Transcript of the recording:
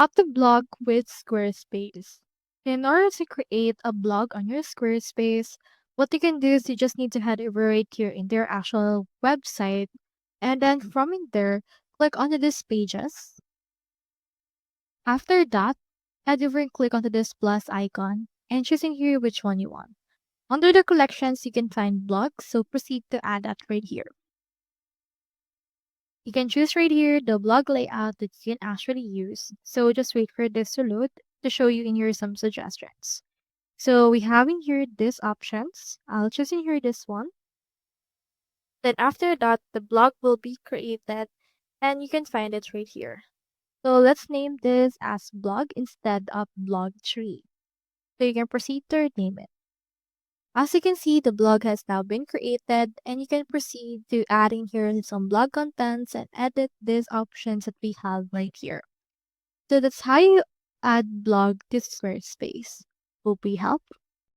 Add the blog with Squarespace. In order to create a blog on your Squarespace, what you can do is you just need to head over right here in their actual website. And then from in there, click onto these pages. After that, head over and click onto this plus icon and choosing here which one you want. Under the collections, you can find blogs, so proceed to add that right here. You can choose right here the blog layout that you can actually use. So just wait for this to load to show you in here some suggestions. So we have in here these options. I'll choose in here this one. Then after that, the blog will be created and you can find it right here. So let's name this as blog instead of blog tree. So you can proceed to rename it. As you can see, the blog has now been created and you can proceed to add in here some blog contents and edit these options that we have right here. So that's how you add blog to Squarespace. Hope we help.